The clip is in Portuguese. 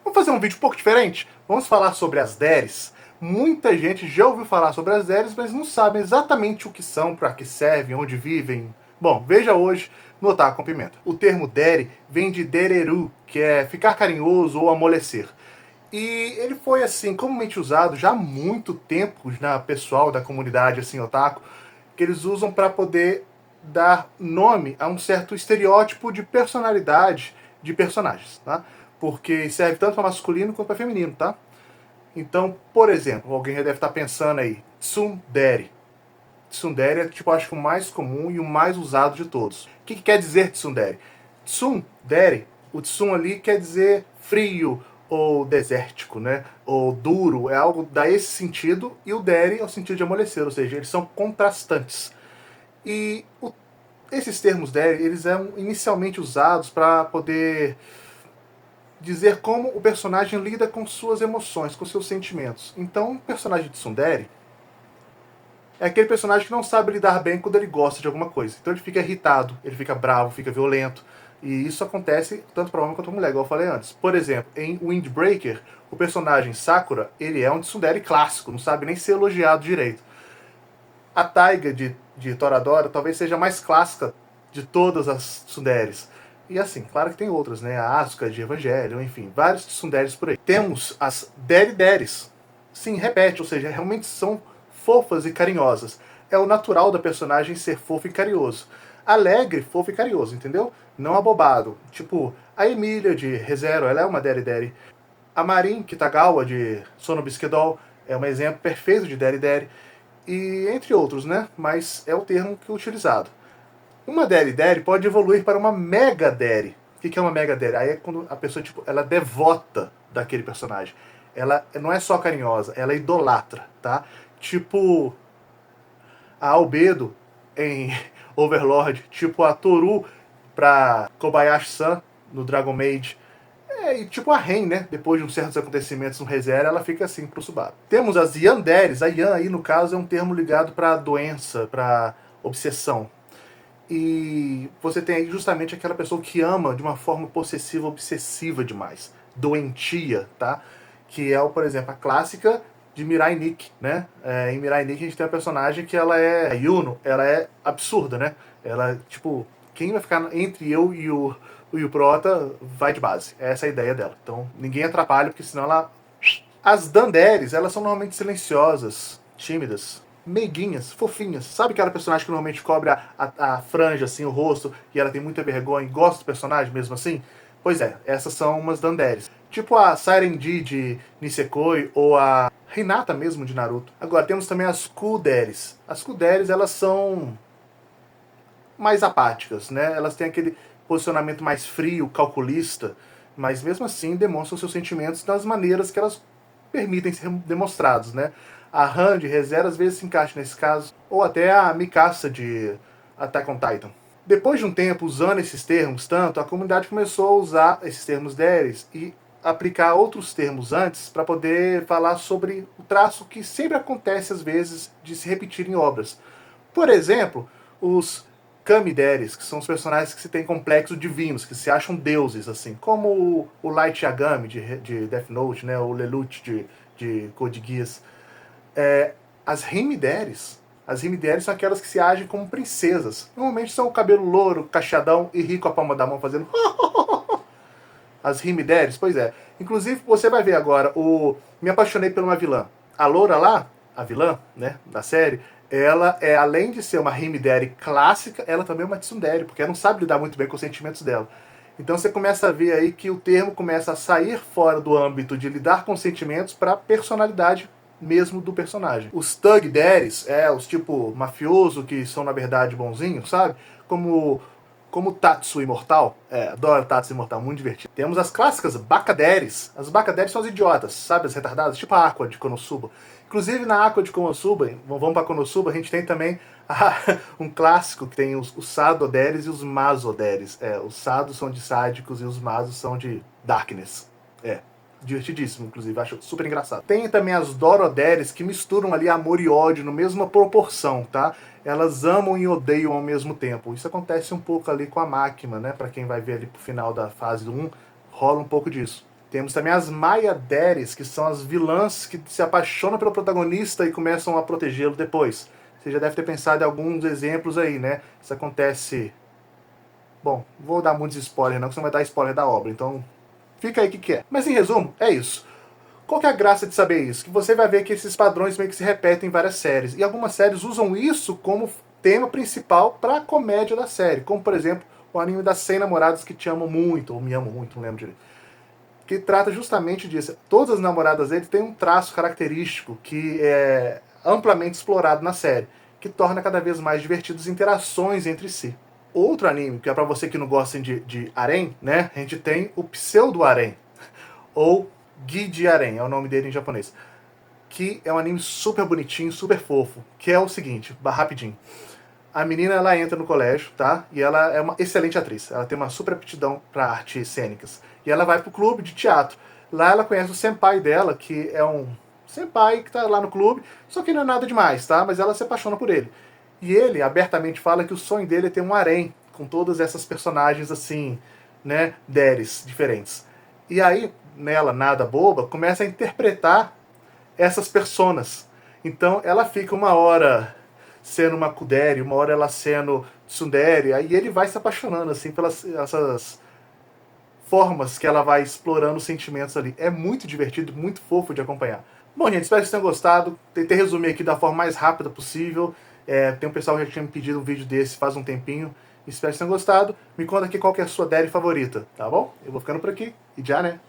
Vamos fazer um vídeo um pouco diferente? Vamos falar sobre as deres. Muita gente já ouviu falar sobre as deres, mas não sabe exatamente o que são, para que servem, onde vivem. Bom, veja hoje no Otaku com Pimenta. O termo dere vem de dereru, que é ficar carinhoso ou amolecer. E ele foi, assim, comumente usado já há muito tempo na pessoal da comunidade, assim, otaku, que eles usam para poder dar nome a um certo estereótipo de personalidade de personagens, tá? Porque serve tanto para masculino quanto para feminino, tá? Então, por exemplo, alguém já deve estar pensando aí, tsundere. Tsundere é, tipo, acho que o mais comum e o mais usado de todos. O que quer dizer tsundere? Tsundere, o tsun ali quer dizer frio ou desértico, né? Ou duro, é algo dá esse sentido, e o dere é o sentido de amolecer, ou seja, eles são contrastantes. E esses termos dere, eles eram inicialmente usados para poder dizer como o personagem lida com suas emoções, com seus sentimentos. Então, o personagem de tsundere é aquele personagem que não sabe lidar bem quando ele gosta de alguma coisa. Então ele fica irritado, ele fica bravo, fica violento. E isso acontece tanto para homem quanto para mulher, igual eu falei antes. Por exemplo, em Windbreaker, o personagem Sakura, ele é um tsundere clássico, não sabe nem ser elogiado direito. A Taiga de Toradora talvez seja a mais clássica de todas as tsunderes. E assim, claro que tem outras, né? A Asuka de Evangelho, enfim, vários tsunderes por aí. Temos as Deres. Sim, repete, ou seja, realmente são fofas e carinhosas. É o natural da personagem ser fofo e carinhoso. Alegre, fofo e carinhoso, entendeu? Não abobado. Tipo, a Emília de ReZero, ela é uma Dere. A Marin Kitagawa de Sono Bisquedol é um exemplo perfeito de Dere. E entre outros, né? Mas é o termo que é utilizado. Uma Dere pode evoluir para uma Mega Dere. O que é uma Mega Dere? Aí é quando a pessoa, tipo, ela é devota daquele personagem. Ela não é só carinhosa, ela idolatra, tá? Tipo a Albedo em Overlord, tipo a Toru pra Kobayashi-san no Dragon Maid. E tipo a Ren, né? Depois de uns certos acontecimentos no ReZero, ela fica assim pro Subaru. Temos as Yanderes. A Yan aí, no caso, é um termo ligado pra doença, pra obsessão. E você tem aí justamente aquela pessoa que ama de uma forma possessiva, obsessiva demais. Doentia, tá? Que é, por exemplo, a clássica de Mirai Nikki, né? Em Mirai Nikki a gente tem a personagem que ela é... A Yuno, ela é absurda, né? Ela, tipo... Quem vai ficar entre eu e o Prota vai de base. Essa é a ideia dela. Então, ninguém atrapalha, porque senão ela... As Danderes, elas são normalmente silenciosas, tímidas, meiguinhas, fofinhas. Sabe aquela personagem que normalmente cobre a franja, assim, o rosto, e ela tem muita vergonha e gosta do personagem mesmo assim? Pois é, essas são umas Danderes. Tipo a Siren D de Nisekoi, ou a Hinata mesmo de Naruto. Agora, temos também as Kuderes. As Kuderes, elas são mais apáticas, né? Elas têm aquele posicionamento mais frio, calculista, mas mesmo assim demonstram seus sentimentos das maneiras que elas permitem ser demonstrados, né? A Han de ReZero às vezes se encaixa nesse caso, ou até a Mikasa de Attack on Titan. Depois de um tempo usando esses termos tanto, a comunidade começou a usar esses termos deres e aplicar outros termos antes para poder falar sobre o traço que sempre acontece às vezes de se repetir em obras. Por exemplo, os Kamideres, que são os personagens que se têm complexos divinos, que se acham deuses, assim, como o Light Yagami de Death Note, né, o Lelouch de Code Geass. As Rimideres são aquelas que se agem como princesas. Normalmente são o cabelo louro, cacheadão e rico a palma da mão fazendo as Rimideres, pois é. Inclusive, você vai ver agora Me Apaixonei por uma Vilã. A loura lá, a vilã, né, da série, ela é, além de ser uma Rimidere clássica, ela também é uma tsundere, porque ela não sabe lidar muito bem com os sentimentos dela. Então você começa a ver aí que o termo começa a sair fora do âmbito de lidar com sentimentos para a personalidade mesmo do personagem. Os Thug Daddies, os tipo mafioso que são na verdade bonzinhos, sabe? Como Tatsu Imortal. Adoro Tatsu Imortal, muito divertido. Temos as clássicas Bakaderes. As Bakaderes são as idiotas, sabe? As retardadas, tipo a Aqua de Konosuba. Inclusive na Aqua de Konosuba, vamos pra Konosuba, a gente tem também um clássico que tem os Sadoderes e os Masoderes. Os Sados são de sádicos e os Masos são de Darkness. Divertidíssimo, inclusive, acho super engraçado. Tem também as Doroderes, que misturam ali amor e ódio na mesma proporção, tá? Elas amam e odeiam ao mesmo tempo. Isso acontece um pouco ali com a Máquina, né? Pra quem vai ver ali pro final da fase 1, rola um pouco disso. Temos também as Maiaderes, que são as vilãs que se apaixonam pelo protagonista e começam a protegê-lo depois. Você já deve ter pensado em alguns exemplos aí, né? Isso acontece... Bom, vou dar muitos spoilers não, porque você vai dar spoiler da obra, então fica aí o que é. Mas em resumo, é isso. Qual que é a graça de saber isso? Que você vai ver que esses padrões meio que se repetem em várias séries. E algumas séries usam isso como tema principal para a comédia da série. Como, por exemplo, o anime das 100 namoradas que te amam muito, ou me amam muito, não lembro direito. Que trata justamente disso. Todas as namoradas dele têm um traço característico que é amplamente explorado na série, que torna cada vez mais divertidas as interações entre si. Outro anime, que é para você que não gosta de harem, né? A gente tem o pseudo-harem, ou Gigi-harem, é o nome dele em japonês. Que é um anime super bonitinho, super fofo. Que é o seguinte, rapidinho. A menina, ela entra no colégio, tá? E ela é uma excelente atriz. Ela tem uma super aptidão para artes cênicas. E ela vai pro clube de teatro. Lá ela conhece o senpai dela, que é um senpai que tá lá no clube, só que não é nada demais, tá? Mas ela se apaixona por ele. E ele abertamente fala que o sonho dele é ter um harém com todas essas personagens assim, né, deres diferentes. E aí, nela, nada boba, começa a interpretar essas personas. Então ela fica uma hora sendo uma kudere, uma hora ela sendo tsundere, aí ele vai se apaixonando assim pelas essas formas que ela vai explorando os sentimentos ali. É muito divertido, muito fofo de acompanhar. Bom, gente, espero que vocês tenham gostado. Tentei resumir aqui da forma mais rápida possível. Tem um pessoal que já tinha me pedido um vídeo desse faz um tempinho. Espero que vocês tenham gostado. Me conta aqui qual que é a sua série favorita, tá bom? Eu vou ficando por aqui e já, né?